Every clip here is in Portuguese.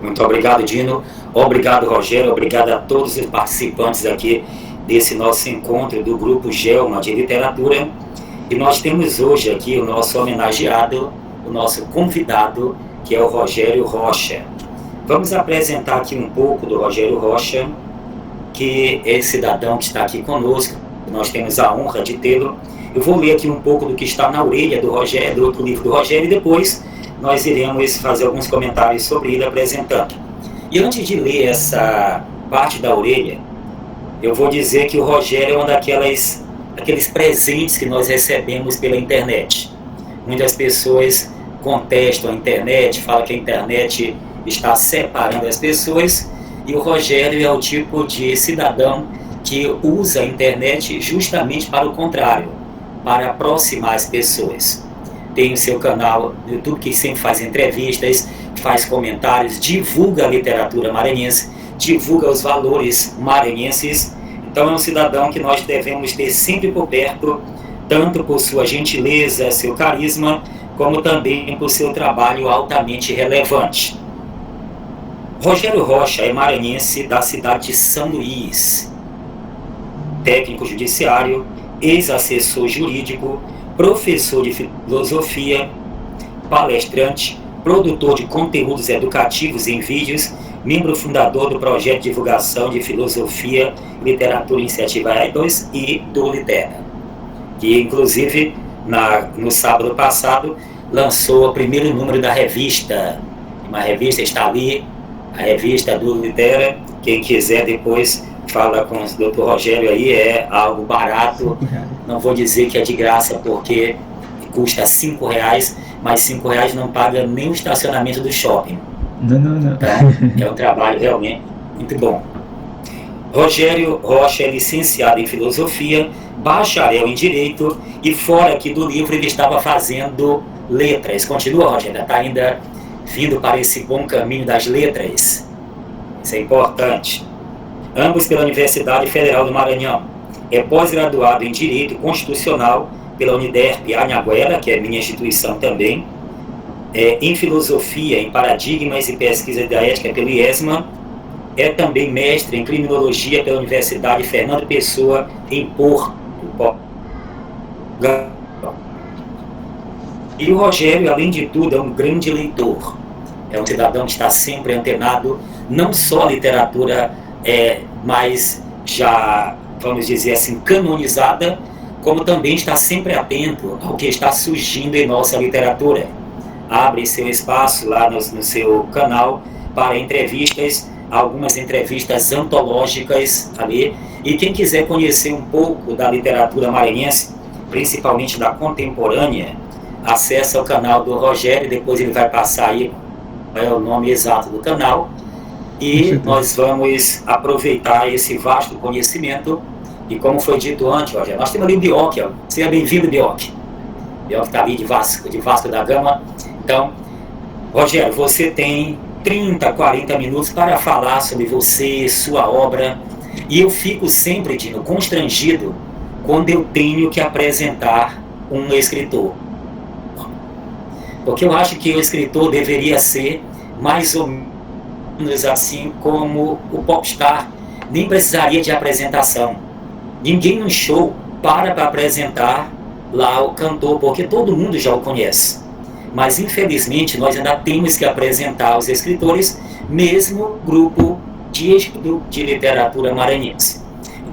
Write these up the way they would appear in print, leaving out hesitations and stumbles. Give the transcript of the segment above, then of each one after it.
Muito obrigado, Dino. Obrigado, Rogério. Obrigado a todos os participantes aqui desse nosso encontro do Grupo Gelma de Literatura. E nós temos hoje aqui o nosso homenageado, o nosso convidado, que é o Rogério Rocha. Vamos apresentar aqui um pouco do Rogério Rocha, que é esse cidadão que está aqui conosco. Nós temos a honra de tê-lo. Eu vou ler aqui um pouco do que está na orelha do Rogério, do livro do Rogério, e depois nós iremos fazer alguns comentários sobre ele apresentando. E antes de ler essa parte da orelha, eu vou dizer que o Rogério é um daqueles presentes que nós recebemos pela internet. Muitas pessoas contestam a internet, falam que a internet está separando as pessoas, e o Rogério é o tipo de cidadão que usa a internet justamente para o contrário, para aproximar as pessoas. Tem o seu canal no YouTube que sempre faz entrevistas, faz comentários, divulga a literatura maranhense, divulga os valores maranhenses. Então é um cidadão que nós devemos ter sempre por perto, tanto por sua gentileza, seu carisma, como também por seu trabalho altamente relevante. Rogério Rocha é maranhense da cidade de São Luís, técnico judiciário, ex-assessor jurídico, professor de filosofia, palestrante, produtor de conteúdos educativos em vídeos, membro fundador do projeto de divulgação de filosofia, literatura Iniciativa E2 e do Litera, que inclusive no sábado passado lançou o primeiro número da revista. Uma revista está ali, a revista do Litera. Quem quiser depois fala com o Dr. Rogério aí, é algo barato. Não vou dizer que é de graça porque custa R$5, mas R$5 não paga nem o estacionamento do shopping. Não. Então, é um trabalho realmente muito bom. Rogério Rocha é licenciado em filosofia, bacharel em direito, e fora aqui do livro ele estava fazendo letras. Continua, Rogério? Está ainda vindo para esse bom caminho das letras. Isso é importante. Ambos pela Universidade Federal do Maranhão. É pós-graduado em Direito Constitucional pela Uniderp Anhanguera, que é minha instituição também. Em Filosofia, em Paradigmas e Pesquisa da Ética pelo IESMA. É também mestre em Criminologia pela Universidade Fernando Pessoa, em Porto. E o Rogério, além de tudo, é um grande leitor. É um cidadão que está sempre antenado, não só a literatura mais já, vamos dizer assim, canonizada, como também está sempre atento ao que está surgindo em nossa literatura. Abre seu espaço lá no seu canal para entrevistas, algumas entrevistas antológicas ali. E quem quiser conhecer um pouco da literatura maranhense, principalmente da contemporânea, acesse o canal do Rogério, depois ele vai passar aí o nome exato do canal. E nós vamos aproveitar esse vasto conhecimento. E como foi dito antes, Rogério, nós temos ali o Bioc, ó. Seja bem-vindo, Bioc. Bioc está ali de Vasco da Gama. Então, Rogério, você tem 30, 40 minutos para falar sobre você, sua obra. E eu fico sempre, Dino, constrangido quando eu tenho que apresentar um escritor. Porque eu acho que o escritor deveria ser mais ou menos assim como o popstar. Nem precisaria de apresentação. Ninguém no show para apresentar lá o cantor, porque todo mundo já o conhece. Mas infelizmente nós ainda temos que apresentar os escritores, mesmo grupo de literatura maranhense.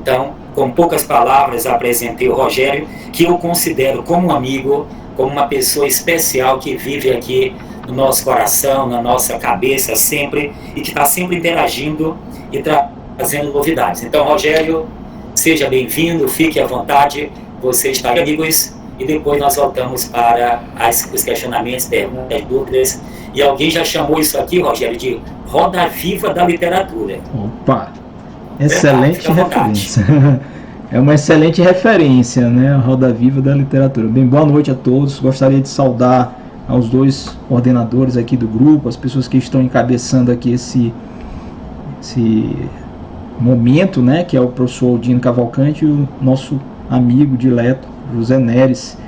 Então, com poucas palavras, apresentei o Rogério, que eu considero como um amigo, como uma pessoa especial que vive aqui no nosso coração, na nossa cabeça sempre, e que está sempre interagindo e trazendo novidades. Então, Rogério, seja bem-vindo, fique à vontade, você está aí, amigos, e depois nós voltamos para os questionamentos, perguntas, dúvidas. E alguém já chamou isso aqui, Rogério, de Roda Viva da Literatura. Opa! Excelente referência. É uma excelente referência, né? A Roda Viva da Literatura. Bem, boa noite a todos. Gostaria de saudar aos dois coordenadores aqui do grupo, as pessoas que estão encabeçando aqui esse momento, né? Que é o professor Dino Cavalcante e o nosso amigo dileto, José Neres,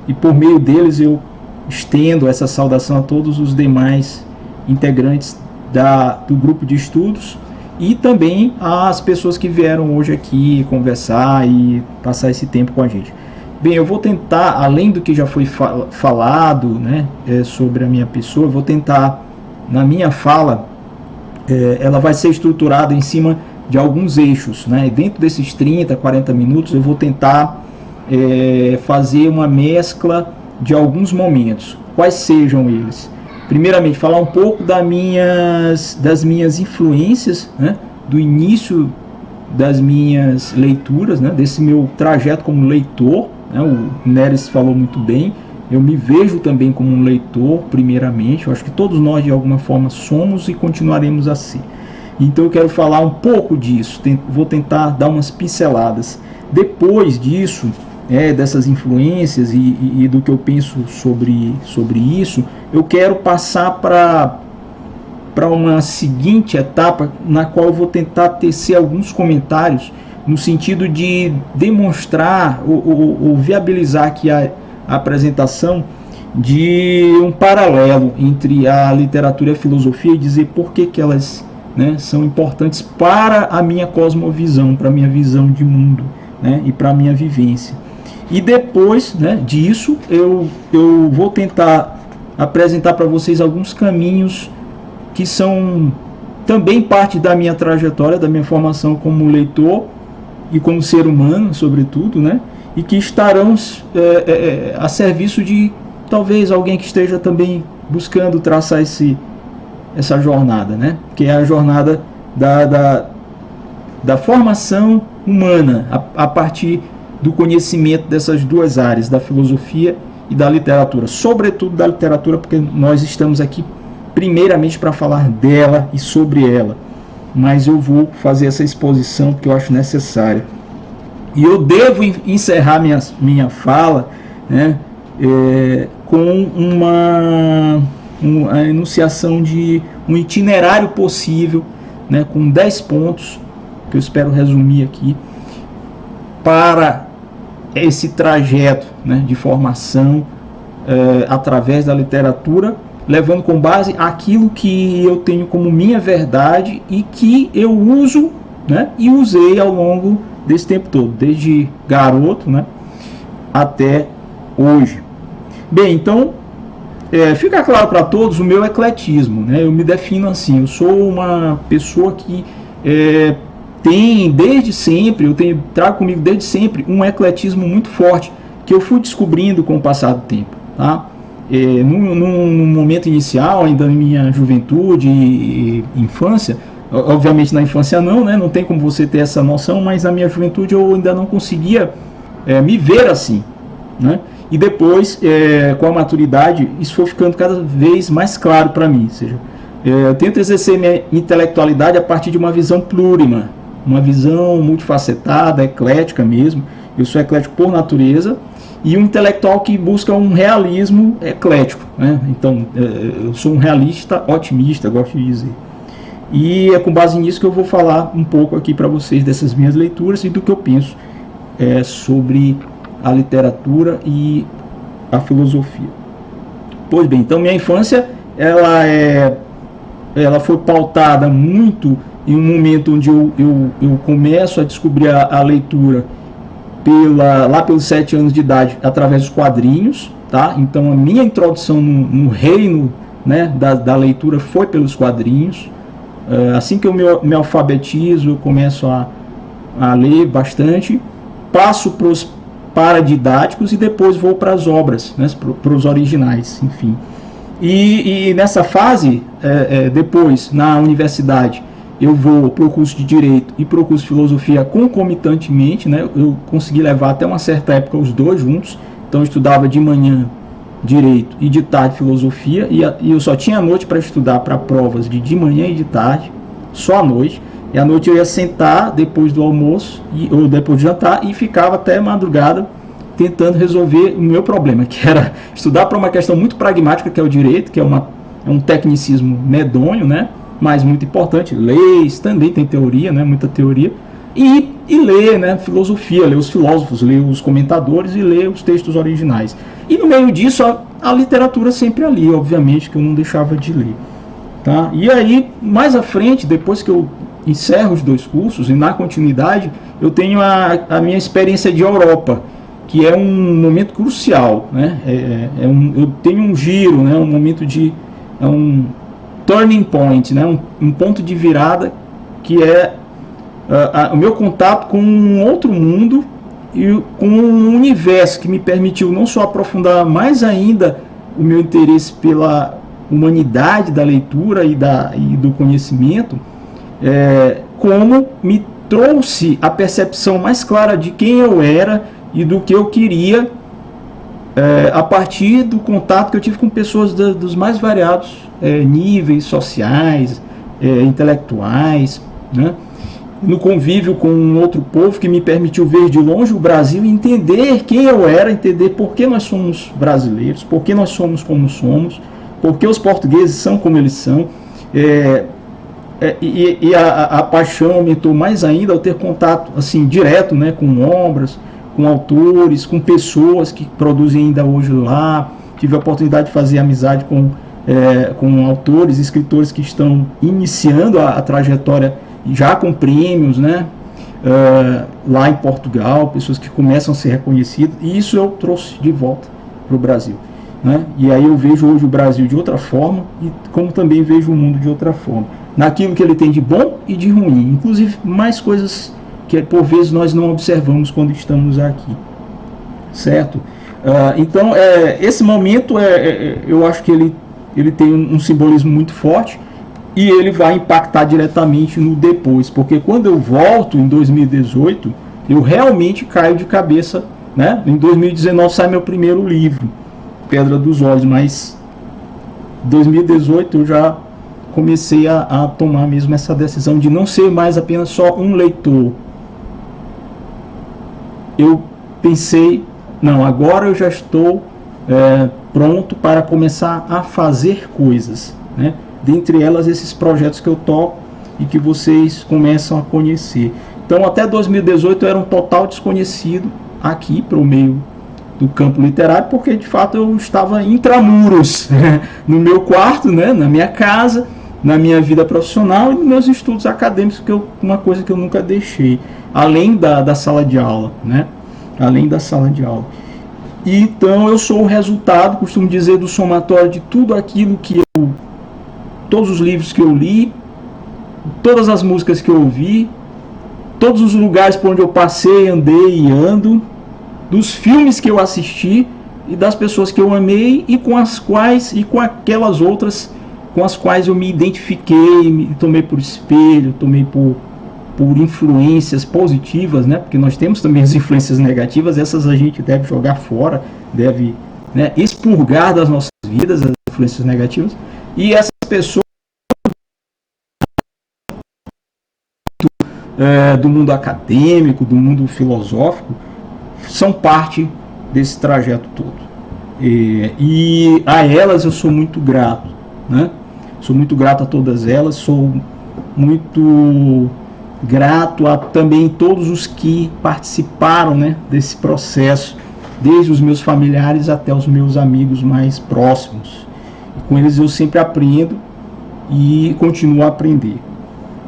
e por meio deles eu estendo essa saudação a todos os demais integrantes do grupo de estudos e também às pessoas que vieram hoje aqui conversar e passar esse tempo com a gente. Bem, eu vou tentar, além do que já foi falado, né, sobre a minha pessoa, eu vou tentar, na minha fala, ela vai ser estruturada em cima de alguns eixos, né, e dentro desses 30, 40 minutos eu vou tentar fazer uma mescla de alguns momentos. Quais sejam eles? Primeiramente, falar um pouco das minhas influências, né, do início das minhas leituras, né, desse meu trajeto como leitor, né, o Neres falou muito bem, eu me vejo também como um leitor, primeiramente, eu acho que todos nós de alguma forma somos e continuaremos a ser. Então eu quero falar um pouco disso, vou tentar dar umas pinceladas. Depois disso, dessas influências e do que eu penso sobre isso, eu quero passar para uma seguinte etapa, na qual eu vou tentar tecer alguns comentários no sentido de demonstrar ou viabilizar aqui a apresentação de um paralelo entre a literatura e a filosofia e dizer por que elas, né, são importantes para a minha cosmovisão, para a minha visão de mundo, né, e para a minha vivência. E depois, né, disso eu vou tentar apresentar para vocês alguns caminhos que são também parte da minha trajetória, da minha formação como leitor e como ser humano, sobretudo, né, e que estarão a serviço de talvez alguém que esteja também buscando traçar essa jornada, né, que é a jornada da formação humana a partir do conhecimento dessas duas áreas, da filosofia e da literatura, sobretudo da literatura, porque nós estamos aqui primeiramente para falar dela e sobre ela, mas eu vou fazer essa exposição porque eu acho necessária. E eu devo encerrar minha fala, né, com a enunciação de um itinerário possível, né, com 10 pontos, que eu espero resumir aqui, para esse trajeto, né, de formação através da literatura, levando com base aquilo que eu tenho como minha verdade e que eu uso, né, e usei ao longo desse tempo todo, desde garoto, né, até hoje. Bem, então, fica claro para todos o meu ecletismo, né, eu me defino assim, eu sou uma pessoa que tem desde sempre, trago comigo desde sempre um ecletismo muito forte, que eu fui descobrindo com o passar do tempo, tá? No momento inicial, ainda na minha juventude e infância, obviamente na infância não, né? Não tem como você ter essa noção, mas na minha juventude eu ainda não conseguia me ver assim, né? E depois, com a maturidade, isso foi ficando cada vez mais claro para mim, ou seja, eu tento exercer minha intelectualidade a partir de uma visão plurima, uma visão multifacetada, eclética mesmo. Eu sou eclético por natureza e um intelectual que busca um realismo eclético, né? Então, eu sou um realista otimista, gosto de dizer. E é com base nisso que eu vou falar um pouco aqui para vocês dessas minhas leituras e do que eu penso sobre a literatura e a filosofia. Pois bem, então minha infância ela foi pautada muito em um momento onde eu começo a descobrir a leitura lá pelos 7 anos de idade, através dos quadrinhos, tá? Então a minha introdução no reino, né, da leitura foi pelos quadrinhos. Assim que eu me alfabetizo, eu começo a ler bastante, passo para os paradidáticos e depois vou para as obras, né, para os originais, enfim. E nessa fase, depois, na universidade, eu vou para o curso de Direito e para o curso de Filosofia concomitantemente, né? Eu consegui levar até uma certa época os dois juntos, então eu estudava de manhã Direito e de tarde Filosofia, e eu só tinha a noite para estudar para provas de manhã e de tarde, só à noite, e à noite eu ia sentar depois do almoço, ou depois do jantar, e ficava até madrugada tentando resolver o meu problema, que era estudar para uma questão muito pragmática, que é o direito, que é um tecnicismo medonho, né? Mas muito importante. Leis também tem teoria, né? Muita teoria, e ler, né, filosofia, ler os filósofos, ler os comentadores e ler os textos originais. E no meio disso, a literatura sempre ali, obviamente, que eu não deixava de ler. Tá? E aí, mais à frente, depois que eu encerro os 2 cursos, e na continuidade, eu tenho a minha experiência de Europa, que é um momento crucial, né? Eu tenho um giro, né? Um momento de... um turning point, né? Um ponto de virada, que é o meu contato com um outro mundo e com um universo que me permitiu não só aprofundar mais ainda o meu interesse pela humanidade da leitura e do conhecimento, como me trouxe a percepção mais clara de quem eu era e do que eu queria, a partir do contato que eu tive com pessoas dos mais variados níveis sociais, intelectuais, né? No convívio com um outro povo que me permitiu ver de longe o Brasil e entender quem eu era, entender por que nós somos brasileiros, por que nós somos como somos, por que os portugueses são como eles são. E a paixão aumentou mais ainda ao ter contato assim, direto, né, com obras, com autores, com pessoas que produzem ainda hoje lá. Tive a oportunidade de fazer amizade com autores, escritores que estão iniciando a trajetória já com prêmios, né, lá em Portugal, pessoas que começam a ser reconhecidas, e isso eu trouxe de volta para o Brasil. Né? E aí eu vejo hoje o Brasil de outra forma, e como também vejo o mundo de outra forma, naquilo que ele tem de bom e de ruim, inclusive mais coisas que por vezes nós não observamos quando estamos aqui, certo? Então esse momento eu acho que ele tem um simbolismo muito forte, e ele vai impactar diretamente no depois, porque quando eu volto em 2018, eu realmente caio de cabeça, né? Em 2019 sai meu primeiro livro, Pedra dos Olhos, mas em 2018 eu já comecei a tomar mesmo essa decisão de não ser mais apenas só um leitor. Eu pensei, não, agora eu já estou pronto para começar a fazer coisas, né? Dentre elas esses projetos que eu toco e que vocês começam a conhecer. Então até 2018 eu era um total desconhecido aqui para o meio do campo literário, porque de fato eu estava intramuros, no meu quarto, né, na minha casa, na minha vida profissional e nos meus estudos acadêmicos, que uma coisa que eu nunca deixei, além da sala de aula, né? Além da sala de aula. E então eu sou o resultado, costumo dizer, do somatório de tudo aquilo que todos os livros que eu li, todas as músicas que eu ouvi, todos os lugares por onde eu passei, andei e ando, dos filmes que eu assisti e das pessoas que eu amei e com aquelas outras com as quais eu me identifiquei, me tomei por espelho, tomei por influências positivas, né? Porque nós temos também as influências negativas, essas a gente deve jogar fora, deve, né, expurgar das nossas vidas as influências negativas, e essas pessoas do mundo acadêmico, do mundo filosófico, são parte desse trajeto todo. E a elas eu sou muito grato, né? Sou muito grato a todas elas, sou muito grato a também todos os que participaram, né, desse processo, desde os meus familiares até os meus amigos mais próximos. E com eles eu sempre aprendo e continuo a aprender.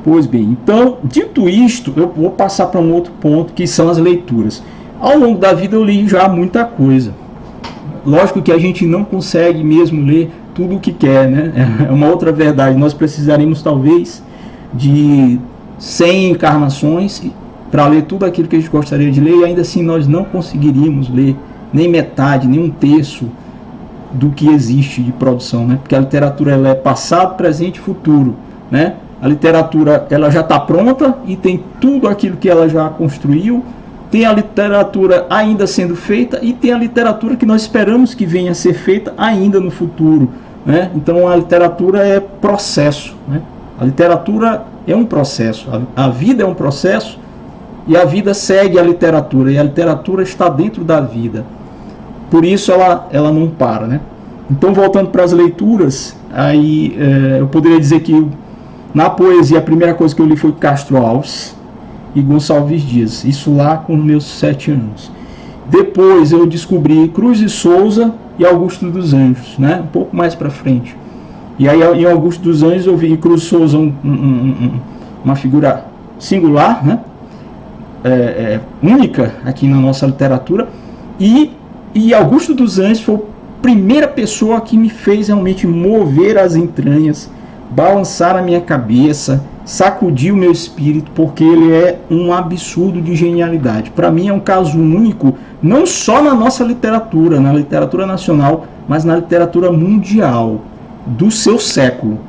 Pois bem, então, dito isto, eu vou passar para um outro ponto, que são as leituras. Ao longo da vida eu li já muita coisa. Lógico que a gente não consegue mesmo ler tudo o que quer, né? É uma outra verdade. Nós precisaremos talvez de 100 encarnações para ler tudo aquilo que a gente gostaria de ler, e ainda assim nós não conseguiríamos ler nem metade, nem um terço do que existe de produção, né? Porque a literatura ela é passado, presente e futuro, né? A literatura ela já está pronta e tem tudo aquilo que ela já construiu. Tem a literatura ainda sendo feita e tem a literatura que nós esperamos que venha a ser feita ainda no futuro, né? Então a literatura é processo, né? A literatura é um processo, a vida é um processo e a vida segue a literatura, e a literatura está dentro da vida. Por isso ela não para, né? Então, voltando para as leituras, aí eu poderia dizer que na poesia a primeira coisa que eu li foi Castro Alves. e Gonçalves Dias, isso lá com meus 7 anos. Depois eu descobri Cruz de Souza e Augusto dos Anjos, né? Um pouco mais para frente. E aí em Augusto dos Anjos eu vi Cruz de Souza uma figura singular, né? Única aqui na nossa literatura, e Augusto dos Anjos foi a primeira pessoa que me fez realmente mover as entranhas, balançar a minha cabeça, sacudir o meu espírito, porque ele é um absurdo de genialidade. Para mim é um caso único, não só na nossa literatura, na literatura nacional, mas na literatura mundial, do seu século,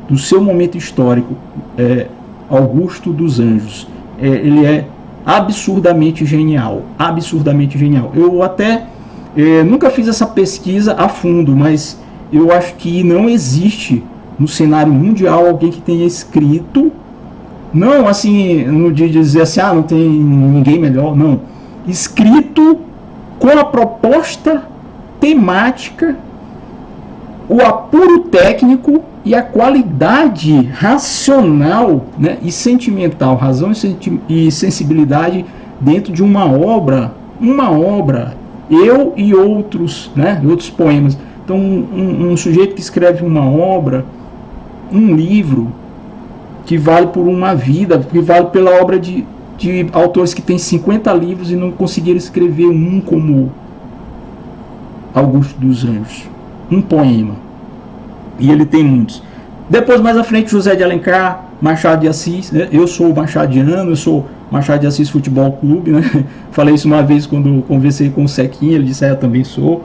do seu momento histórico. Augusto dos Anjos, ele é absurdamente genial, absurdamente genial. Eu até nunca fiz essa pesquisa a fundo, mas eu acho que não existe no cenário mundial alguém que tenha escrito, não assim, no de dizer assim, não tem ninguém melhor, não, escrito com a proposta temática, o apuro técnico e a qualidade racional, né, e sentimental, razão e sensibilidade dentro de uma obra, eu e outros, né, outros poemas. Então um sujeito que escreve uma obra, um livro, que vale por uma vida, que vale pela obra de autores que têm 50 livros e não conseguiram escrever um como Augusto dos Anjos, um poema. E ele tem muitos. Depois, mais à frente, José de Alencar, Machado de Assis, né? Eu sou machadiano, eu sou Machado de Assis Futebol Clube, né? Falei isso uma vez quando conversei com o Sequinha, ele disse, eu também sou.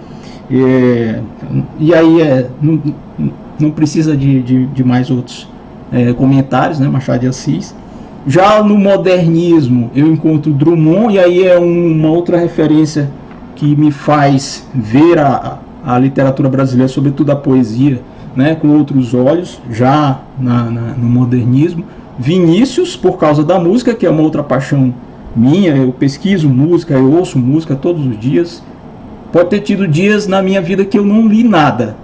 E aí não precisa de mais outros comentários, né? Machado de Assis. Já no modernismo eu encontro Drummond, e aí é uma outra referência que me faz ver a literatura brasileira, sobretudo a poesia, né, com outros olhos, já no modernismo. Vinícius, por causa da música, que é uma outra paixão minha, eu pesquiso música, eu ouço música todos os dias. Pode ter tido dias na minha vida que eu não li nada,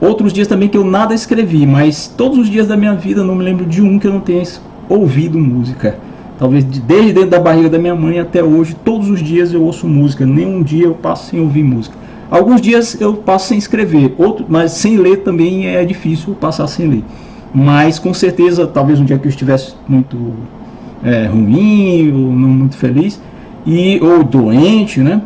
outros dias também que eu nada escrevi, mas todos os dias da minha vida eu não me lembro de um que eu não tenha ouvido música. Talvez desde dentro da barriga da minha mãe até hoje, todos os dias eu ouço música, nenhum dia eu passo sem ouvir música. Alguns dias eu passo sem escrever, mas sem ler também é difícil passar sem ler. Mas com certeza, talvez um dia que eu estivesse muito ruim, ou não muito feliz, ou doente, né?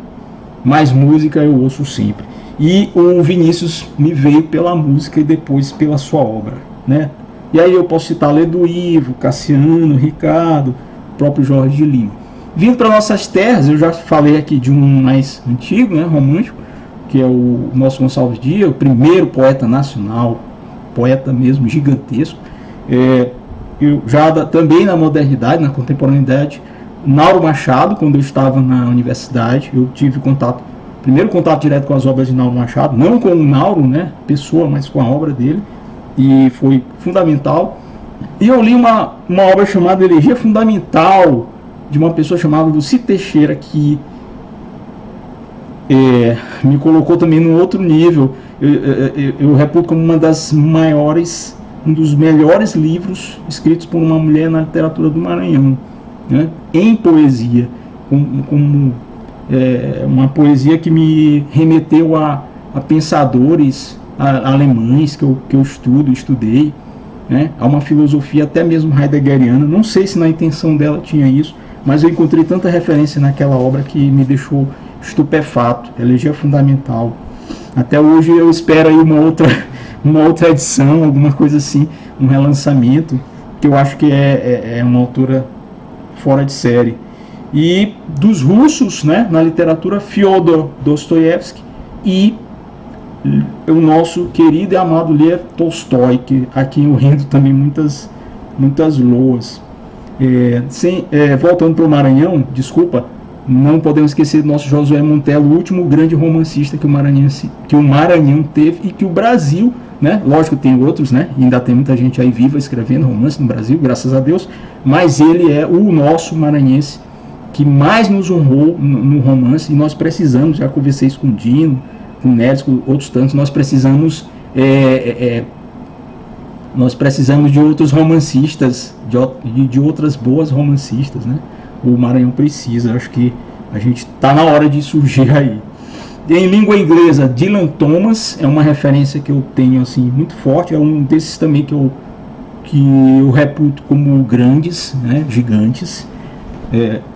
Mas música eu ouço sempre. E o Vinícius me veio pela música e depois pela sua obra, né? E aí eu posso citar Ledo Ivo, Cassiano, Ricardo, próprio Jorge de Lima. Vindo para nossas terras, eu já falei aqui de um mais antigo, né, romântico, que é o nosso Gonçalves Dias, o primeiro poeta nacional, poeta mesmo gigantesco. Eu já também na modernidade, na contemporaneidade, Nauro Machado, quando eu estava na universidade, eu tive primeiro contato direto com as obras de Nauro Machado, não com o Nauro, né, pessoa, mas com a obra dele, e foi fundamental. E eu li uma obra chamada Elegia Fundamental, de uma pessoa chamada Luci Teixeira, que me colocou também num outro nível. Eu reputo como um dos melhores livros escritos por uma mulher na literatura do Maranhão, né, em poesia, uma poesia que me remeteu a pensadores alemães que eu estudei, né, a uma filosofia até mesmo heideggeriana. Não sei se na intenção dela tinha isso, mas eu encontrei tanta referência naquela obra que me deixou estupefato. Elegia Fundamental. Até hoje eu espero aí uma outra edição, alguma coisa assim, um relançamento, que eu acho que é uma autora fora de série. E dos russos, né, na literatura, Fyodor Dostoiévski e o nosso querido e amado Lev Tolstói, a quem eu rendo também muitas loas. Voltando para o Maranhão, desculpa, não podemos esquecer do nosso Josué Montello, o último grande romancista que o Maranhão teve, e que o Brasil, né, lógico, tem outros, né, e ainda tem muita gente aí viva escrevendo romance no Brasil, graças a Deus, mas ele é o nosso maranhense que mais nos honrou no romance, e nós precisamos, já conversei isso com o Dino, com o Nélis, com outros tantos, nós precisamos de outros romancistas, de outras boas romancistas, né? o Maranhão precisa. Acho que a gente está na hora de surgir aí. Em língua inglesa, Dylan Thomas é uma referência que eu tenho assim muito forte, é um desses também que eu reputo como grandes, né, gigantes.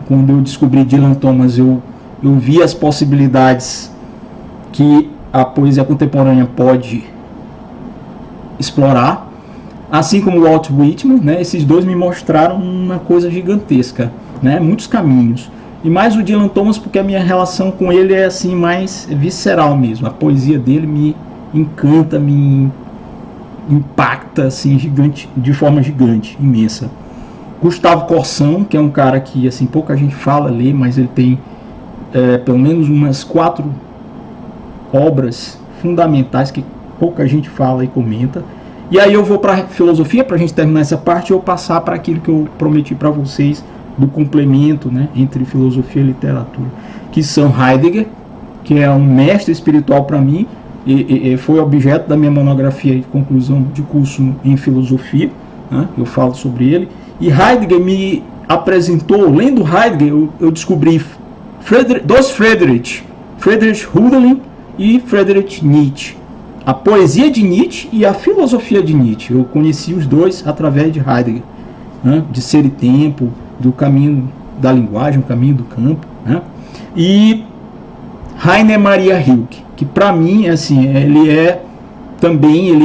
Quando eu descobri Dylan Thomas, eu vi as possibilidades que a poesia contemporânea pode explorar, assim como Walt Whitman, né, esses dois me mostraram uma coisa gigantesca, né, muitos caminhos. E mais o Dylan Thomas, porque a minha relação com ele é assim mais visceral mesmo. A poesia dele me encanta, me impacta assim, gigante, de forma gigante, imensa. Gustavo Corsão, que é um cara que assim pouca gente fala, lê, mas ele tem pelo menos umas 4 obras fundamentais que pouca gente fala e comenta. E aí eu vou para filosofia, para a gente terminar essa parte, e eu passar para aquilo que eu prometi para vocês, do complemento, né, entre filosofia e literatura, que são Heidegger, que é um mestre espiritual para mim, e foi objeto da minha monografia de conclusão de curso em filosofia, né, eu falo sobre ele. E Heidegger me apresentou, lendo Heidegger, eu descobri Friedrich Hölderlin e Friedrich Nietzsche, a poesia de Nietzsche e a filosofia de Nietzsche. Eu conheci os dois através de Heidegger, né, de Ser e Tempo, do caminho da linguagem, o caminho do campo, né? E Rainer Maria Rilke, que para mim, assim, ele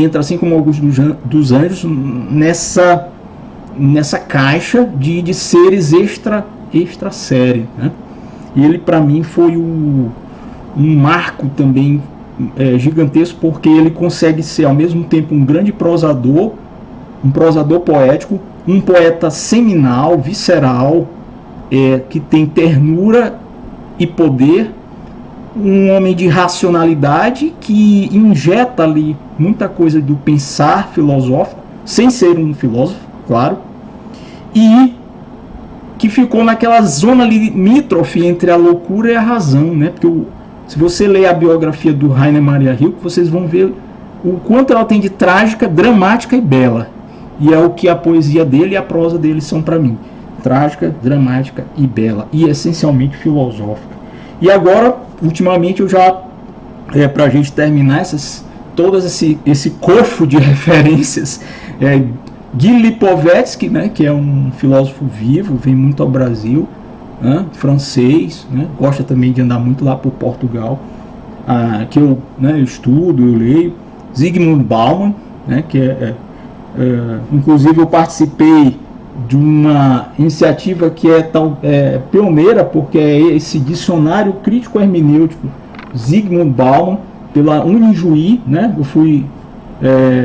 entra assim como Augusto dos Anjos nessa caixa de seres extra série, né? E ele para mim foi um marco também gigantesco, porque ele consegue ser ao mesmo tempo um grande prosador, um prosador poético, um poeta seminal, visceral, que tem ternura e poder, um homem de racionalidade que injeta ali muita coisa do pensar filosófico, sem ser um filósofo, claro, e que ficou naquela zona limítrofe entre a loucura e a razão, né? Porque se você ler a biografia do Rainer Maria Rilke, vocês vão ver o quanto ela tem de trágica, dramática e bela. E é o que a poesia dele e a prosa dele são para mim. Trágica, dramática e bela. E essencialmente filosófica. E agora, ultimamente, eu já, para a gente terminar todas esse cofre de referências, Guy Lipovetsky, né, que é um filósofo vivo, vem muito ao Brasil, né, francês, né, gosta também de andar muito lá por Portugal, que eu, né, estudo, eu leio. Zygmunt Bauman, né, que inclusive eu participei de uma iniciativa que é pioneira, porque é esse dicionário crítico hermenêutico Zygmunt Bauman, pela Unijuí, né? Eu fui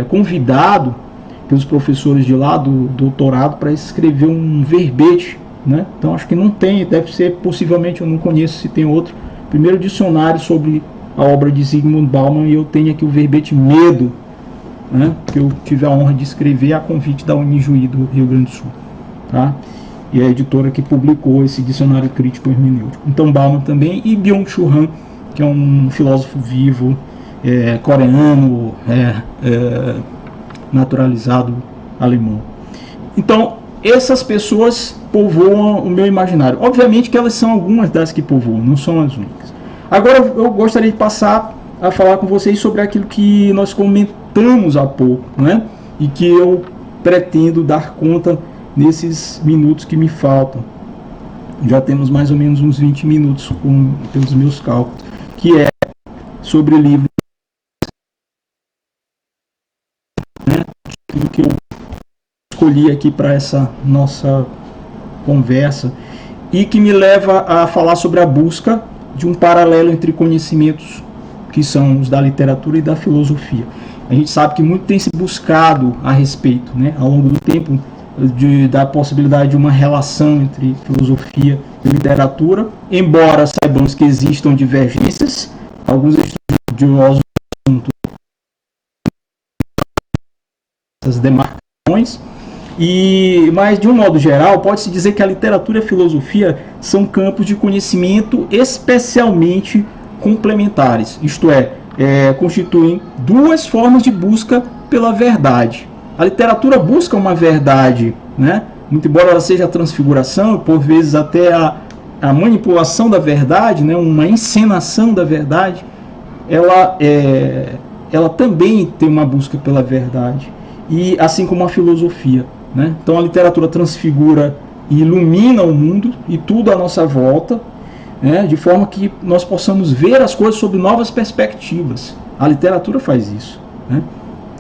convidado pelos professores de lá do doutorado para escrever um verbete, né? Então acho que não tem, deve ser, possivelmente, eu não conheço se tem outro, primeiro dicionário sobre a obra de Zygmunt Bauman, e eu tenho aqui o verbete Medo, né, que eu tive a honra de escrever a convite da Unijuí do Rio Grande do Sul, tá? E a editora que publicou esse dicionário crítico hermenêutico. Então Bauman também, e Byung-Chul Han, que é um filósofo vivo, coreano, naturalizado alemão. Então essas pessoas povoam o meu imaginário. Obviamente que elas são algumas das que povoam, não são as únicas. Agora eu gostaria de passar a falar com vocês sobre aquilo que nós comentamos há pouco, né? E que eu pretendo dar conta nesses minutos que me faltam. Já temos mais ou menos uns 20 minutos pelos meus cálculos, que é sobre o livro, né, que eu escolhi aqui para essa nossa conversa, e que me leva a falar sobre a busca de um paralelo entre conhecimentos que são os da literatura e da filosofia. A gente sabe que muito tem se buscado a respeito, né, ao longo do tempo, da possibilidade de uma relação entre filosofia e literatura, embora saibamos que existam divergências, alguns estudiosos essas demarcações, mas de um modo geral pode-se dizer que a literatura e a filosofia são campos de conhecimento especialmente complementares, isto é, constituem duas formas de busca pela verdade. A literatura busca uma verdade, né, muito embora ela seja a transfiguração, por vezes até a manipulação da verdade, né, uma encenação da verdade, ela também tem uma busca pela verdade, e assim como a filosofia, né? Então a literatura transfigura e ilumina o mundo e tudo à nossa volta, né, de forma que nós possamos ver as coisas sob novas perspectivas. A literatura faz isso, né?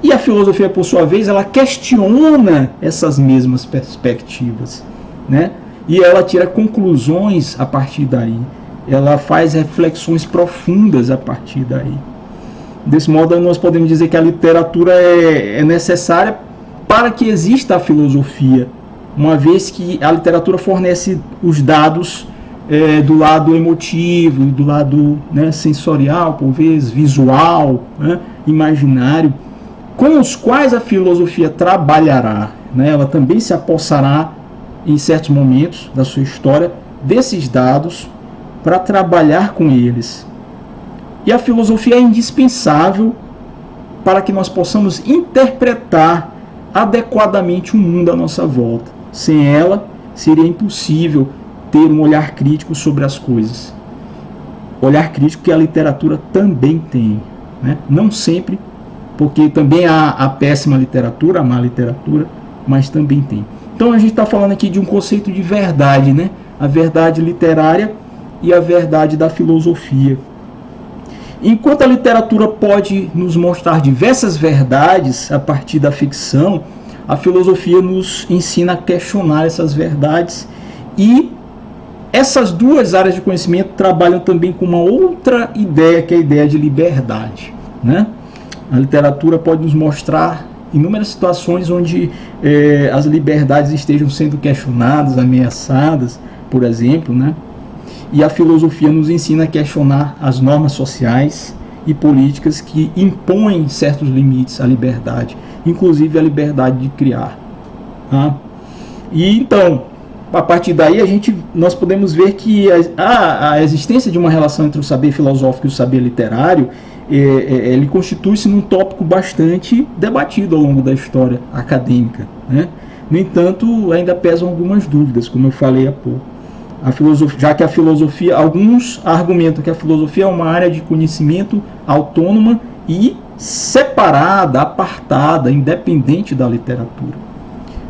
E a filosofia, por sua vez, ela questiona essas mesmas perspectivas, né? E ela tira conclusões a partir daí. Ela faz reflexões profundas a partir daí. Desse modo, nós podemos dizer que a literatura é necessária para que exista a filosofia, uma vez que a literatura fornece os dados do lado emotivo, do lado, né, sensorial, por vezes, visual, né, imaginário, com os quais a filosofia trabalhará, né? Ela também se apossará, em certos momentos da sua história, desses dados para trabalhar com eles. E a filosofia é indispensável para que nós possamos interpretar adequadamente o mundo à nossa volta. Sem ela, seria impossível ter um olhar crítico sobre as coisas. Olhar crítico que a literatura também tem, né? Não sempre, porque também há a péssima literatura, a má literatura, mas também tem. Então a gente está falando aqui de um conceito de verdade, né? A verdade literária e a verdade da filosofia. Enquanto a literatura pode nos mostrar diversas verdades a partir da ficção, a filosofia nos ensina a questionar essas verdades, e essas duas áreas de conhecimento trabalham também com uma outra ideia, que é a ideia de liberdade, né? A literatura pode nos mostrar inúmeras situações onde as liberdades estejam sendo questionadas, ameaçadas, por exemplo, né? E a filosofia nos ensina a questionar as normas sociais e políticas que impõem certos limites à liberdade, inclusive a liberdade de criar, tá? E então, a partir daí, nós podemos ver que a existência de uma relação entre o saber filosófico e o saber literário, ele constitui-se num tópico bastante debatido ao longo da história acadêmica, né? No entanto, ainda pesam algumas dúvidas, como eu falei há pouco. Já que a filosofia, alguns argumentam que a filosofia é uma área de conhecimento autônoma e separada, apartada, independente da literatura.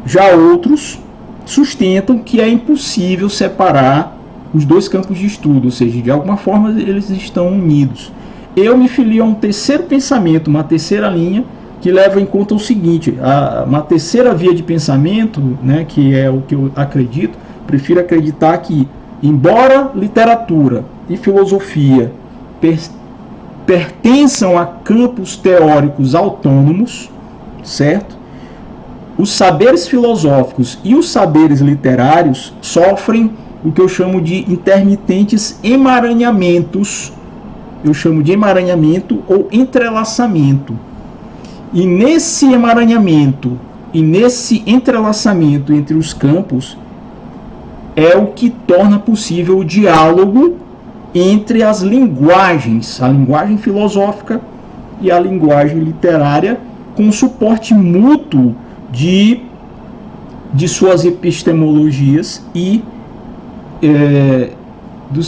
Já outros sustentam que é impossível separar os dois campos de estudo, ou seja, de alguma forma eles estão unidos. Eu me filio a um terceiro pensamento, uma terceira linha, que leva em conta o seguinte: uma terceira via de pensamento, né, que é o que eu acredito. Prefiro acreditar que, embora literatura e filosofia pertençam a campos teóricos autônomos, certo? Os saberes filosóficos e os saberes literários sofrem o que eu chamo de intermitentes emaranhamentos. Eu chamo de emaranhamento ou entrelaçamento. E nesse emaranhamento e nesse entrelaçamento entre os campos é o que torna possível o diálogo entre as linguagens, a linguagem filosófica e a linguagem literária, com suporte mútuo de suas epistemologias e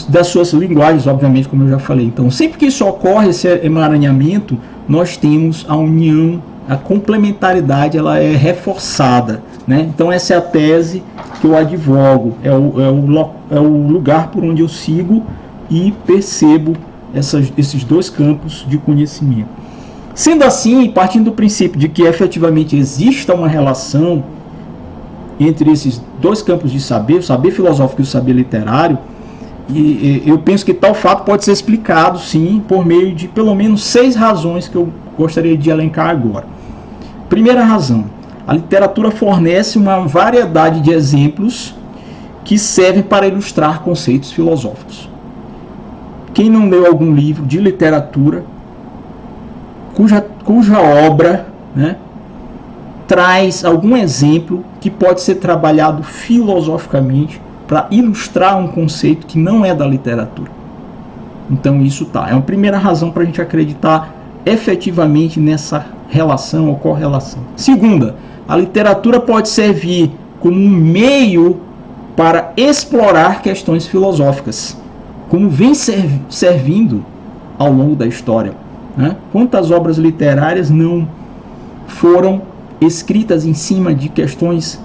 das suas linguagens, obviamente, como eu já falei. Então, sempre que isso ocorre, esse emaranhamento, nós temos a união, a complementaridade, ela é reforçada, né? Então, essa é a tese que eu advogo, é o lugar por onde eu sigo e percebo esses dois campos de conhecimento. Sendo assim, partindo do princípio de que efetivamente exista uma relação entre esses dois campos de saber, o saber filosófico e o saber literário, e eu penso que tal fato pode ser explicado, sim, por meio de pelo menos 6 razões que eu gostaria de elencar agora. Primeira razão: a literatura fornece uma variedade de exemplos que servem para ilustrar conceitos filosóficos. Quem não leu algum livro de literatura cuja obra, né, traz algum exemplo que pode ser trabalhado filosoficamente para ilustrar um conceito que não é da literatura? Então isso é uma primeira razão para a gente acreditar efetivamente nessa relação ou correlação. Segunda, a literatura pode servir como um meio para explorar questões filosóficas, como vem servindo ao longo da história, né? Quantas obras literárias não foram escritas em cima de questões,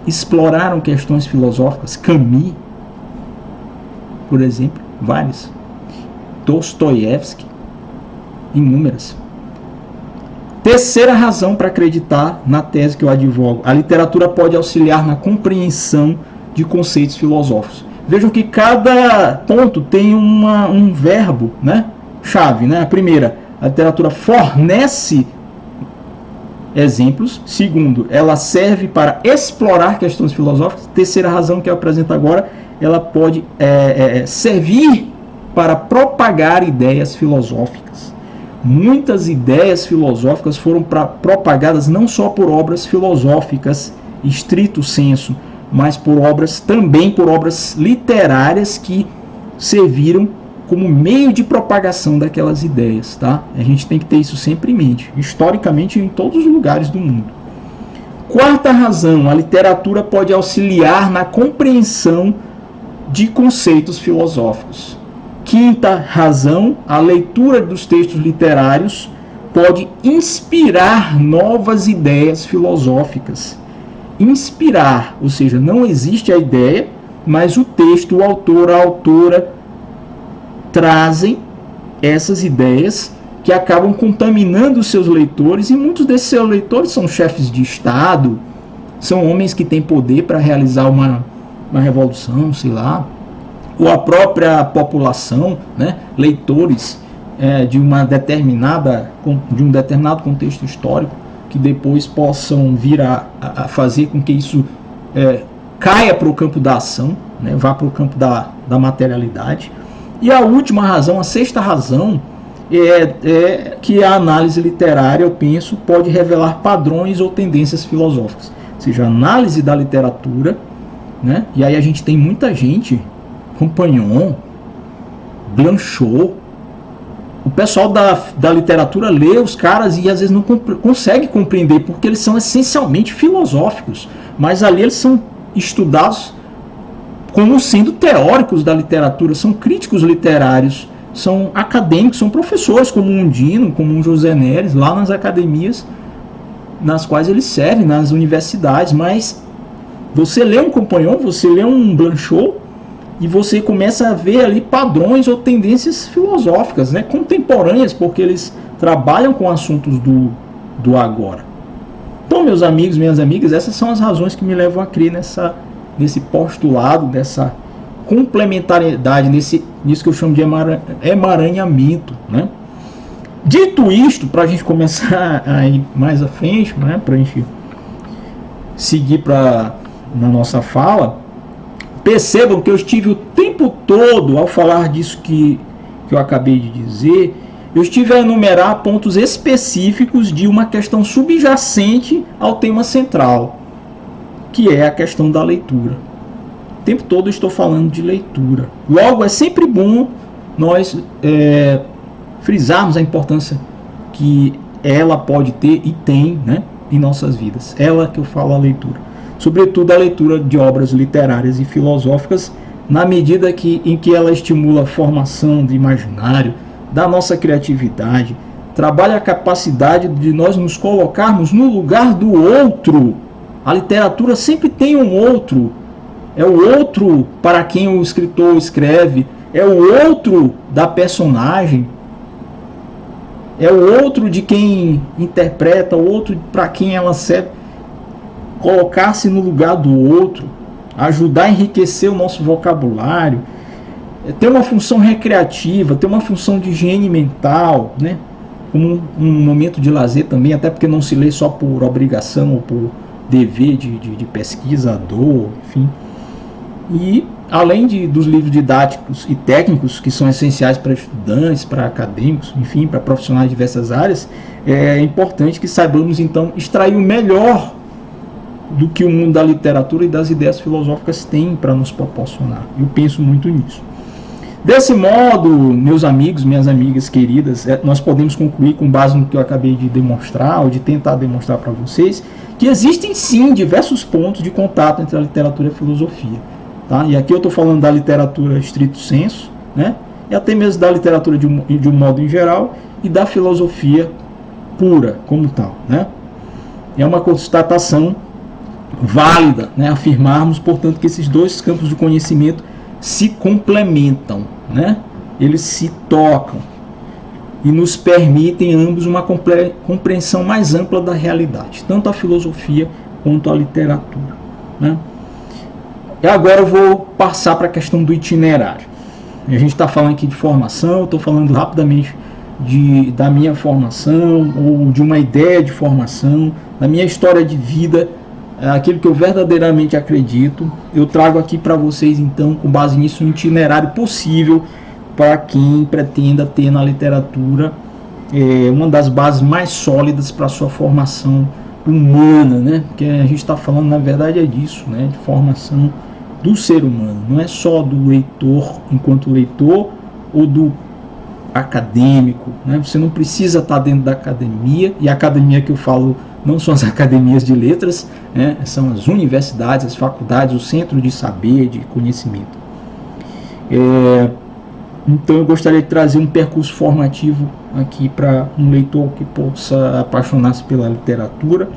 exploraram questões filosóficas? Camus, por exemplo, várias. Dostoiévski, inúmeras. Terceira razão para acreditar na tese que eu advogo: a literatura pode auxiliar na compreensão de conceitos filosóficos. Vejam que cada ponto tem um verbo, né, chave, né? A primeira, a literatura fornece exemplos. Segundo, ela serve para explorar questões filosóficas. Terceira razão que eu apresento agora, ela pode servir para propagar ideias filosóficas. Muitas ideias filosóficas foram propagadas não só por obras filosóficas, estrito senso, mas também por obras literárias que serviram como meio de propagação daquelas ideias, tá? A gente tem que ter isso sempre em mente, historicamente, em todos os lugares do mundo. Quarta razão, a literatura pode auxiliar na compreensão de conceitos filosóficos. Quinta razão, a leitura dos textos literários pode inspirar novas ideias filosóficas. Inspirar, ou seja, não existe a ideia, mas o texto, o autor, a autora trazem essas ideias que acabam contaminando os seus leitores, e muitos desses seus leitores são chefes de Estado, são homens que têm poder para realizar uma revolução, sei lá, ou a própria população, né, leitores de um determinado contexto histórico, que depois possam vir a fazer com que isso caia para o campo da ação, né, vá para o campo da materialidade. E a última razão, a sexta razão, é que a análise literária, eu penso, pode revelar padrões ou tendências filosóficas. Ou seja, a análise da literatura, né, e aí a gente tem muita gente, Compagnon, Blanchot, o pessoal da literatura lê os caras e às vezes não consegue compreender, porque eles são essencialmente filosóficos, mas ali eles são estudados como sendo teóricos da literatura, são críticos literários, são acadêmicos, são professores como um Dino, como um José Neres, lá nas academias nas quais eles servem, nas universidades. Mas você lê um Compagnon, você lê um Blanchot, e você começa a ver ali padrões ou tendências filosóficas, né, contemporâneas, porque eles trabalham com assuntos do agora. Então, meus amigos, minhas amigas, essas são as razões que me levam a crer nesse postulado, nessa complementariedade, nisso que eu chamo de emaranhamento, né? Dito isto, para a gente começar a ir mais à frente, né, para a gente seguir na nossa fala, percebam que eu estive o tempo todo, ao falar disso que eu acabei de dizer, eu estive a enumerar pontos específicos de uma questão subjacente ao tema central, que é a questão da leitura. O tempo todo eu estou falando de leitura. Logo, é sempre bom nós frisarmos a importância que ela pode ter e tem, né, em nossas vidas. Ela que eu falo, a leitura. Sobretudo a leitura de obras literárias e filosóficas, na medida em que ela estimula a formação do imaginário, da nossa criatividade, trabalha a capacidade de nós nos colocarmos no lugar do outro. A literatura sempre tem um outro. É o outro para quem o escritor escreve, é o outro da personagem, é o outro de quem interpreta, o outro para quem ela serve. Colocar-se no lugar do outro, ajudar a enriquecer o nosso vocabulário, ter uma função recreativa, ter uma função de higiene mental, né? Um momento de lazer também, até porque não se lê só por obrigação ou por dever de pesquisador, enfim. E além dos livros didáticos e técnicos, que são essenciais para estudantes, para acadêmicos, enfim, para profissionais de diversas áreas, é importante que saibamos então extrair o melhor do que o mundo da literatura e das ideias filosóficas tem para nos proporcionar. Eu penso muito nisso. Desse modo, meus amigos, minhas amigas queridas, nós podemos concluir, com base no que eu acabei de demonstrar, ou de tentar demonstrar para vocês, que existem sim diversos pontos de contato entre a literatura e a filosofia. Tá? E aqui eu estou falando da literatura stricto sensu, né? E até mesmo da literatura de um modo em geral, e da filosofia pura, como tal. Né? É uma constatação válida, né? Afirmarmos, portanto, que esses dois campos de conhecimento se complementam, né? Eles se tocam e nos permitem ambos uma compreensão mais ampla da realidade, tanto a filosofia quanto a literatura. Né? E agora eu vou passar para a questão do itinerário. A gente está falando aqui de formação, estou falando rapidamente da minha formação, ou de uma ideia de formação, da minha história de vida, aquilo que eu verdadeiramente acredito. Eu trago aqui para vocês, então, com base nisso, um itinerário possível para quem pretenda ter na literatura uma das bases mais sólidas para a sua formação humana, né? Porque a gente está falando, na verdade, é disso, né? De formação do ser humano. Não é só do leitor enquanto leitor ou do acadêmico, né? Você não precisa estar dentro da academia, e a academia que eu falo não são as academias de letras, né? São as universidades, as faculdades, o centro de saber, de conhecimento. Então eu gostaria de trazer um percurso formativo aqui para um leitor que possa apaixonar-se pela literatura,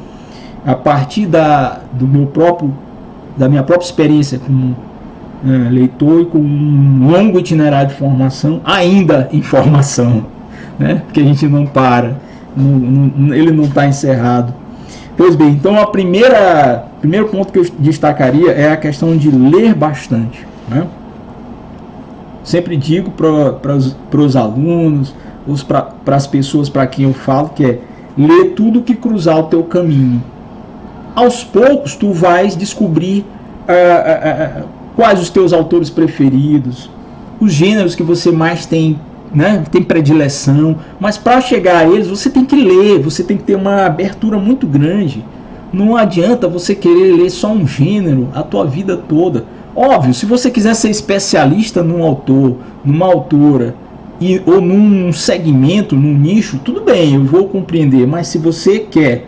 a partir da minha própria experiência como leitor e com um longo itinerário de formação, ainda em formação, né? Porque a gente não para, ele não está encerrado. Pois bem, então o primeiro ponto que eu destacaria é a questão de ler bastante, né? Sempre digo para os alunos, para as pessoas para quem eu falo, que é ler tudo que cruzar o teu caminho. Aos poucos tu vais descobrir quais os teus autores preferidos, os gêneros que você mais tem, né, tem predileção, mas para chegar a eles você tem que ler, você tem que ter uma abertura muito grande. Não adianta você querer ler só um gênero a tua vida toda. Óbvio, se você quiser ser especialista num autor, numa autora, ou num segmento, num nicho, tudo bem, eu vou compreender, mas se você quer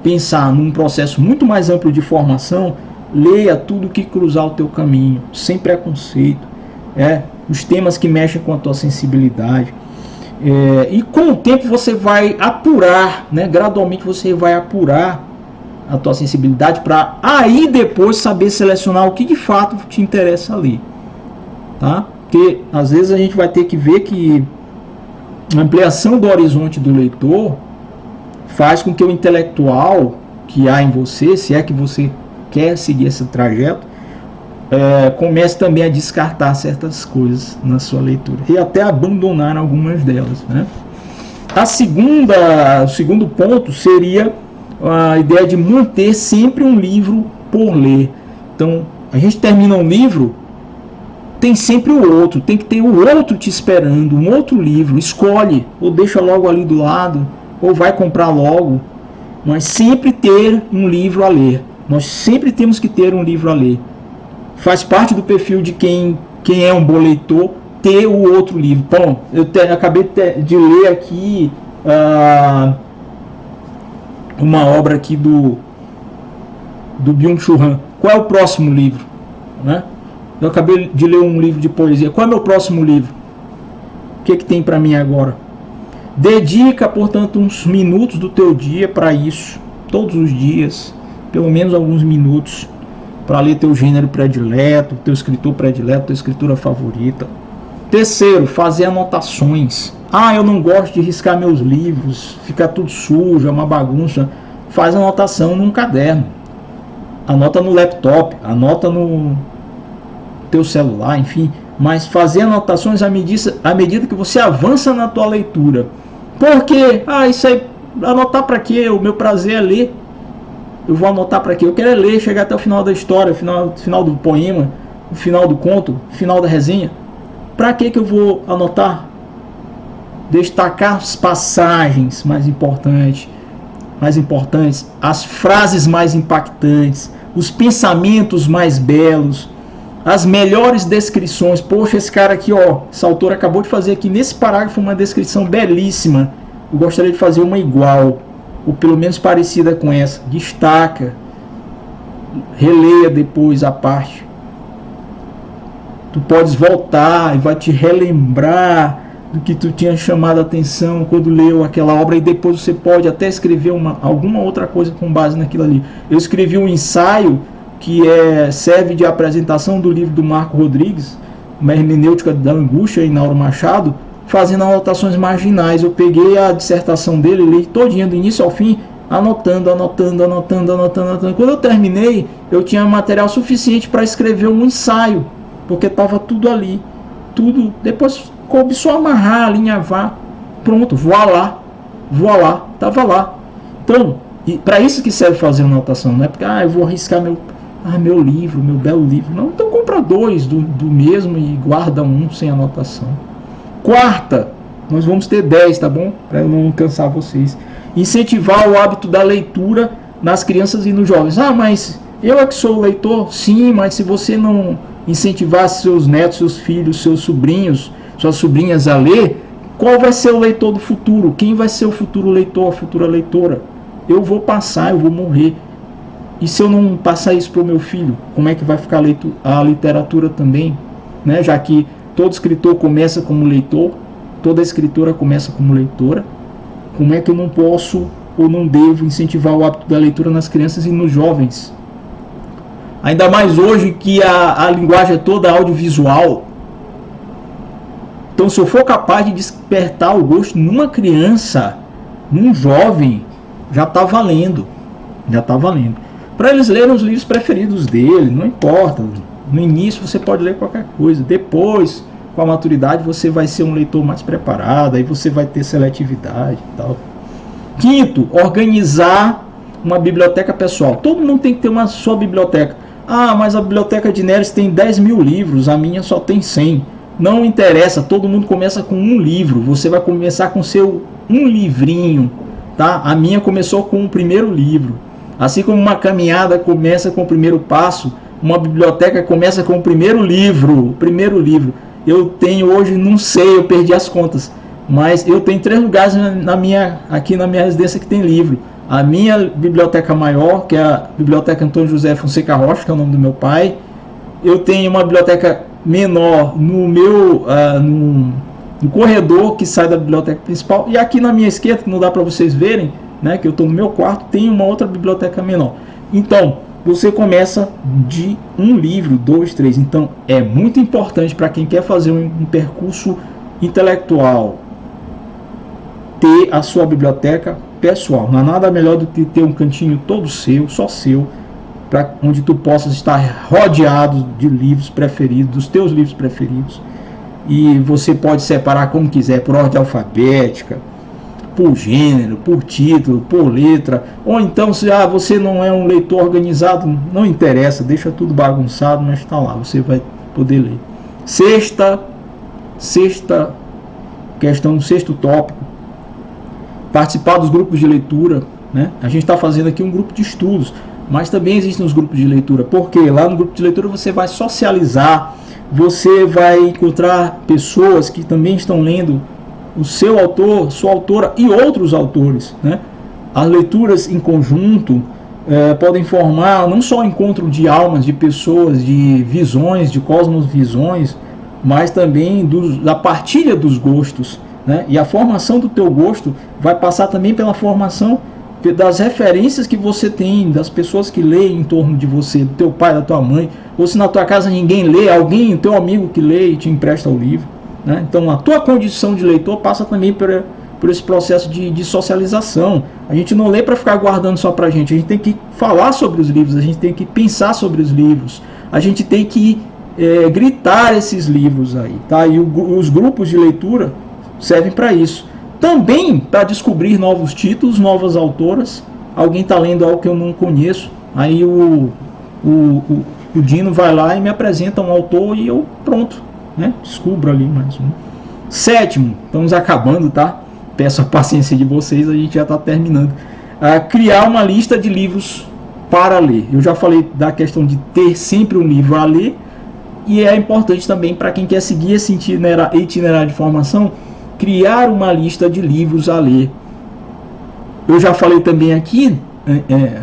pensar num processo muito mais amplo de formação, leia tudo que cruzar o teu caminho, sem preconceito, os temas que mexem com a tua sensibilidade, e com o tempo você vai apurar, né, gradualmente você vai apurar a tua sensibilidade para aí depois saber selecionar o que de fato te interessa ali, tá? Porque às vezes a gente vai ter que ver que a ampliação do horizonte do leitor faz com que o intelectual que há em você, se é que você quer seguir esse trajeto, comece também a descartar certas coisas na sua leitura e até abandonar algumas delas, né? O segundo ponto seria a ideia de manter sempre um livro por ler. Então, a gente termina um livro, tem sempre o outro, tem que ter o outro te esperando, um outro livro, escolhe, ou deixa logo ali do lado, ou vai comprar logo, mas sempre ter um livro a ler. Nós sempre temos que ter um livro a ler. Faz parte do perfil de quem é um bom leitor, ter o outro livro. Bom, eu acabei de ler aqui uma obra aqui do Byung-Chul Han. Qual é o próximo livro? Né? Eu acabei de ler um livro de poesia. Qual é o meu próximo livro? O que tem para mim agora? Dedica, portanto, uns minutos do teu dia para isso. Todos os dias. Pelo menos alguns minutos. Para ler teu gênero predileto, teu escritor predileto, tua escritura favorita. Terceiro, fazer anotações. Eu não gosto de riscar meus livros, fica tudo sujo, é uma bagunça. Faz anotação num caderno. Anota no laptop, anota no teu celular, enfim. Mas fazer anotações à medida que você avança na tua leitura. Por quê? Isso aí, anotar para quê? O meu prazer é ler. Eu vou anotar para quê? Eu quero ler, chegar até o final da história, final do poema, o final do conto, o final da resenha. Para que eu vou anotar? Destacar as passagens mais importantes, as frases mais impactantes, os pensamentos mais belos, as melhores descrições. Poxa, esse cara aqui, ó, esse autor acabou de fazer aqui nesse parágrafo uma descrição belíssima. Eu gostaria de fazer uma igual, ou pelo menos parecida com essa. Destaca, releia depois a parte. Tu podes voltar e vai te relembrar do que tu tinha chamado a atenção quando leu aquela obra, e depois você pode até escrever alguma outra coisa com base naquilo ali. Eu escrevi um ensaio que serve de apresentação do livro do Marco Rodrigues, uma hermenêutica da angústia, em Inauro Machado, fazendo anotações marginais. Eu peguei a dissertação dele, li todinha do início ao fim, anotando. Quando eu terminei, eu tinha material suficiente para escrever um ensaio, porque estava tudo ali, tudo. Depois coube só amarrar, alinhavar, pronto, voilá, estava lá. Então, para isso que serve fazer uma anotação, não é porque eu vou arriscar meu livro, meu belo livro. Não, então compra 2 do mesmo e guarda um sem anotação. Quarta, nós vamos ter 10, tá bom? Para eu não cansar vocês. Incentivar o hábito da leitura nas crianças e nos jovens. Mas eu é que sou leitor? Sim, mas se você não incentivar seus netos, seus filhos, seus sobrinhos, suas sobrinhas a ler, qual vai ser o leitor do futuro? Quem vai ser o futuro leitor, a futura leitora? Eu vou passar, eu vou morrer. E se eu não passar isso para o meu filho, como é que vai ficar a literatura também? Né? Já que todo escritor começa como leitor, toda escritora começa como leitora, como é que eu não posso ou não devo incentivar o hábito da leitura nas crianças e nos jovens? Ainda mais hoje que a linguagem é toda audiovisual. Então, se eu for capaz de despertar o gosto numa criança, num jovem, já está valendo. Já está valendo. Para eles lerem os livros preferidos dele, não importa. No início você pode ler qualquer coisa. Depois, com a maturidade, você vai ser um leitor mais preparado. Aí você vai ter seletividade e tal. Quinto, organizar uma biblioteca pessoal. Todo mundo tem que ter uma sua biblioteca. Mas a biblioteca de Neres tem 10 mil livros, a minha só tem 100. Não interessa, todo mundo começa com um livro. Você vai começar com um livrinho, tá? A minha começou com o primeiro livro. Assim como uma caminhada começa com o primeiro passo, uma biblioteca começa com o primeiro livro. Eu tenho hoje, não sei, eu perdi as contas, mas eu tenho 3 lugares aqui na minha residência que tem livro. A minha biblioteca maior, que é a Biblioteca Antônio José Fonseca Rocha, que é o nome do meu pai. Eu tenho uma biblioteca menor no corredor que sai da biblioteca principal. E aqui na minha esquerda, que não dá para vocês verem, né, que eu estou no meu quarto, tem uma outra biblioteca menor. Então, você começa de 1 livro, 2, 3. Então, é muito importante para quem quer fazer um percurso intelectual ter a sua biblioteca pessoal. Não há nada melhor do que ter um cantinho todo seu, só seu, onde tu possas estar rodeado de livros preferidos, dos teus livros preferidos. E você pode separar como quiser, por ordem alfabética, por gênero, por título, por letra. Ou então, se você não é um leitor organizado, não interessa, deixa tudo bagunçado, mas está lá, você vai poder ler. Sexta questão, sexto tópico, participar dos grupos de leitura, né? A gente está fazendo aqui um grupo de estudos, mas também existem os grupos de leitura, porque lá no grupo de leitura você vai socializar, você vai encontrar pessoas que também estão lendo o seu autor, sua autora e outros autores, né? As leituras em conjunto podem formar não só encontro de almas, de pessoas, de visões, de cosmovisões, mas também da partilha dos gostos, né? E a formação do teu gosto vai passar também pela formação das referências que você tem, das pessoas que leem em torno de você, do teu pai, da tua mãe, ou se na tua casa ninguém lê, alguém, teu amigo que lê e te empresta o livro, né? Então a tua condição de leitor passa também por esse processo de socialização. A gente não lê para ficar guardando só para a gente tem que falar sobre os livros, a gente tem que pensar sobre os livros, a gente tem que gritar esses livros aí, tá? E os grupos de leitura servem para isso. Também para descobrir novos títulos, novas autoras. Alguém está lendo algo que eu não conheço, aí o Dino vai lá e me apresenta um autor e eu pronto, né? Descubro ali mais um. Sétimo, estamos acabando, tá? Peço a paciência de vocês, a gente já está terminando. Criar uma lista de livros para ler. Eu já falei da questão de ter sempre um livro a ler, E é importante também para quem quer seguir esse itinerário de formação, criar uma lista de livros a ler. Eu já falei também aqui,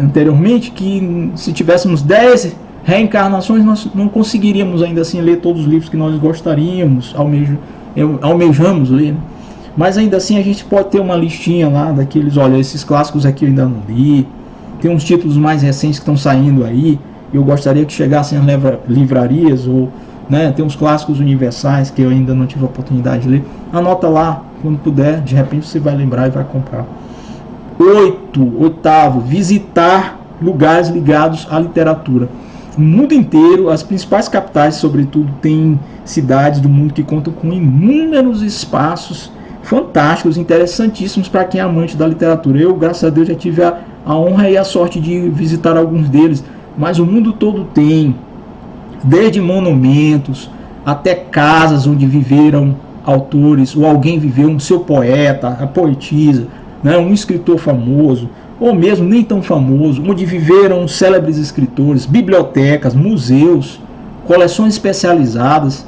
anteriormente, que se tivéssemos 10 reencarnações, nós não conseguiríamos ainda assim ler todos os livros que nós gostaríamos, almejamos ler, né? Mas ainda assim a gente pode ter uma listinha lá daqueles, olha, esses clássicos aqui eu ainda não li, tem uns títulos mais recentes que estão saindo aí, eu gostaria que chegassem às livrarias, ou né, tem uns clássicos universais que eu ainda não tive a oportunidade de ler. Anota lá, quando puder, de repente você vai lembrar e vai comprar. Oitavo, visitar lugares ligados à literatura. No mundo inteiro, as principais capitais, sobretudo, têm cidades do mundo que contam com inúmeros espaços fantásticos, interessantíssimos para quem é amante da literatura. Eu, graças a Deus, já tive a honra e a sorte de visitar alguns deles, mas o mundo todo tem, desde monumentos até casas onde viveram autores, ou alguém viveu, um seu poeta, a poetisa, né, um escritor famoso, ou mesmo nem tão famoso, onde viveram célebres escritores, bibliotecas, museus, coleções especializadas.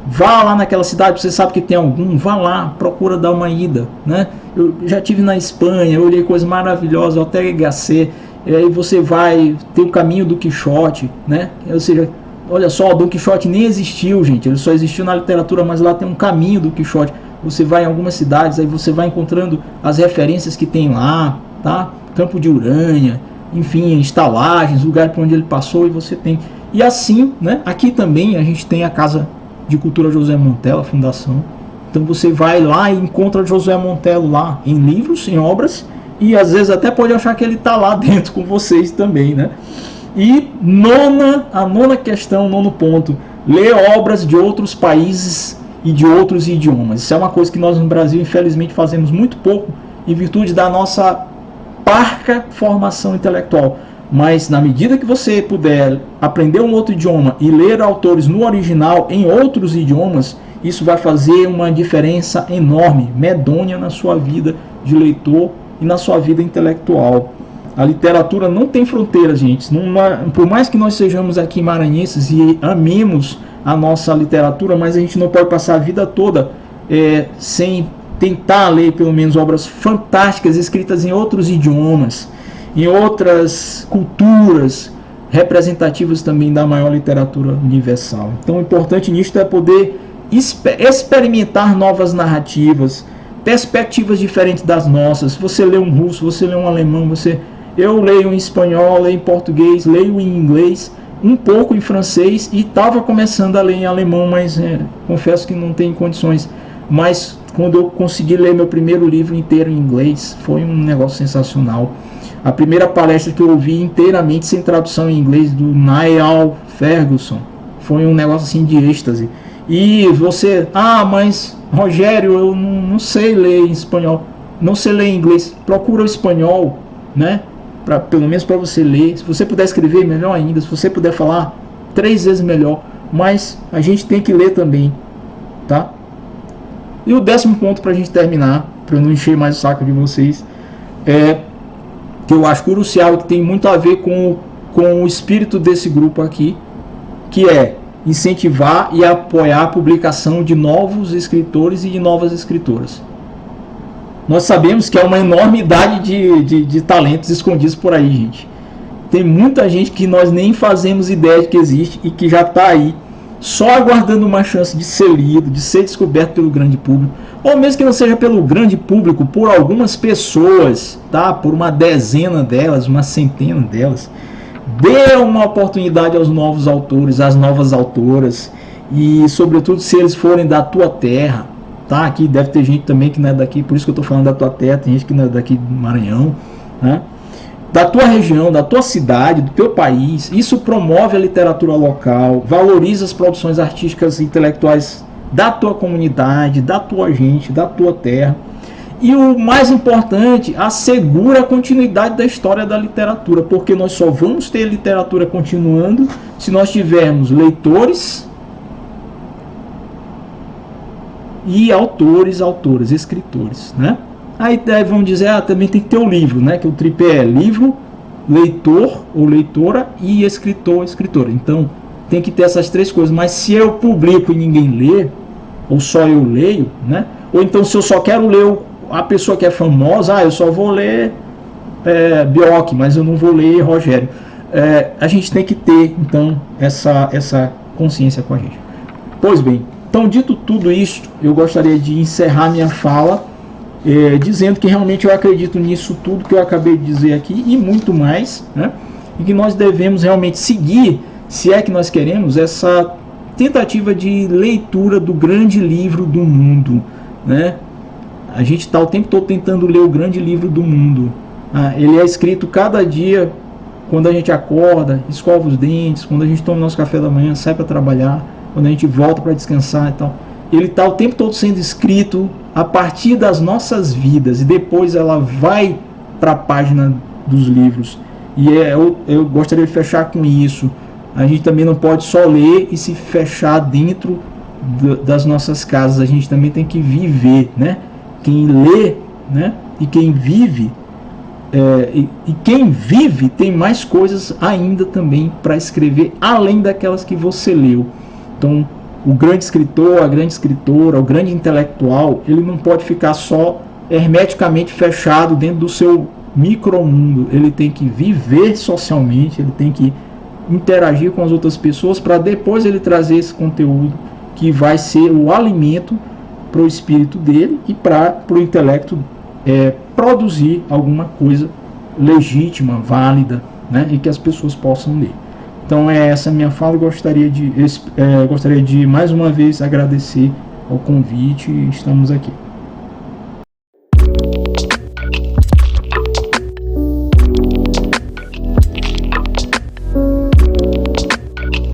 Vá lá naquela cidade, você sabe que tem algum, vá lá, procura dar uma ida, né? Eu já tive na Espanha, eu olhei coisas maravilhosas, até Gasset, e aí você vai ter o caminho do Quixote, né? Ou seja, olha só, o Dom Quixote nem existiu, gente, ele só existiu na literatura, mas lá tem um caminho do Quixote. Você vai em algumas cidades, aí você vai encontrando as referências que tem lá, tá? Campo de Urânia, enfim, estalagens, lugar por onde ele passou, e você tem. E assim, né? Aqui também a gente tem a Casa de Cultura José Montelo, a fundação. Então você vai lá e encontra José Montelo lá, em livros, em obras, e às vezes até pode achar que ele está lá dentro com vocês também, né? E a nona questão, nono ponto, ler obras de outros países e de outros idiomas. Isso é uma coisa que nós no Brasil, infelizmente, fazemos muito pouco, em virtude da nossa parca formação intelectual. Mas na medida que você puder aprender um outro idioma e ler autores no original em outros idiomas, isso vai fazer uma diferença enorme, medonha na sua vida de leitor e na sua vida intelectual. A literatura não tem fronteiras, gente. Por mais que nós sejamos aqui maranhenses e amemos a nossa literatura, mas a gente não pode passar a vida toda sem tentar ler pelo menos obras fantásticas escritas em outros idiomas, em outras culturas, representativas também da maior literatura universal. Então o importante nisto é poder experimentar novas narrativas, perspectivas diferentes das nossas. Você lê um russo, você lê um alemão, eu leio em espanhol, leio em português, leio em inglês, um pouco em francês, e estava começando a ler em alemão, mas confesso que não tenho condições. Mas quando eu consegui ler meu primeiro livro inteiro em inglês, foi um negócio sensacional. A primeira palestra que eu ouvi inteiramente sem tradução em inglês, do Niall Ferguson, foi um negócio assim de êxtase. E você, mas Rogério, eu não sei ler em espanhol, não sei ler em inglês, procura o espanhol, né? Pelo menos para você ler. Se você puder escrever, melhor ainda. Se você puder falar, 3 vezes melhor. Mas a gente tem que ler também, tá? E o 10º ponto, para a gente terminar, para eu não encher mais o saco de vocês, que eu acho crucial e que tem muito a ver com o espírito desse grupo aqui, que é incentivar e apoiar a publicação de novos escritores e de novas escritoras. Nós sabemos que é uma enormidade de talentos escondidos por aí, gente. Tem muita gente que nós nem fazemos ideia de que existe e que já está aí, só aguardando uma chance de ser lido, de ser descoberto pelo grande público, ou mesmo que não seja pelo grande público, por algumas pessoas, tá? Por uma dezena delas, uma centena delas. Dê uma oportunidade aos novos autores, às novas autoras, e sobretudo se eles forem da tua terra, tá? Aqui deve ter gente também que não é daqui, por isso que eu estou falando da tua terra, tem gente que não é daqui do Maranhão, né? Da tua região, da tua cidade, do teu país. Isso promove a literatura local, valoriza as produções artísticas e intelectuais da tua comunidade, da tua gente, da tua terra. E o mais importante, assegura a continuidade da história da literatura, porque nós só vamos ter literatura continuando se nós tivermos leitores e autores, escritores, né? Aí vão dizer, também tem que ter o livro, né? Que o tripé é livro, leitor ou leitora e escritor, escritora. Então, tem que ter essas três coisas. Mas se eu publico e ninguém lê, ou só eu leio, né? Ou então se eu só quero ler a pessoa que é famosa, eu só vou ler Bioc, mas eu não vou ler Rogério. A gente tem que ter, então, essa consciência com a gente. Pois bem, então, dito tudo isso, eu gostaria de encerrar minha fala dizendo que realmente eu acredito nisso tudo que eu acabei de dizer aqui e muito mais, né? E que nós devemos realmente seguir, se é que nós queremos, essa tentativa de leitura do grande livro do mundo, né? A gente está o tempo todo tentando ler o grande livro do mundo. Ele é escrito cada dia, quando a gente acorda, escova os dentes, quando a gente toma o nosso café da manhã, sai para trabalhar, quando a gente volta para descansar e tal. Ele está o tempo todo sendo escrito a partir das nossas vidas, e depois ela vai para a página dos livros. E eu gostaria de fechar com isso. A gente também não pode só ler e se fechar dentro das nossas casas. A gente também tem que viver, né? Quem lê, né? E quem vive, e quem vive tem mais coisas ainda também para escrever, além daquelas que você leu. Então, o grande escritor, a grande escritora, o grande intelectual, ele não pode ficar só hermeticamente fechado dentro do seu micromundo. Ele tem que viver socialmente, ele tem que interagir com as outras pessoas para depois ele trazer esse conteúdo que vai ser o alimento para o espírito dele e para o intelecto produzir alguma coisa legítima, válida, né, e que as pessoas possam ler. Então essa minha fala. Gostaria de mais uma vez agradecer ao convite e estamos aqui.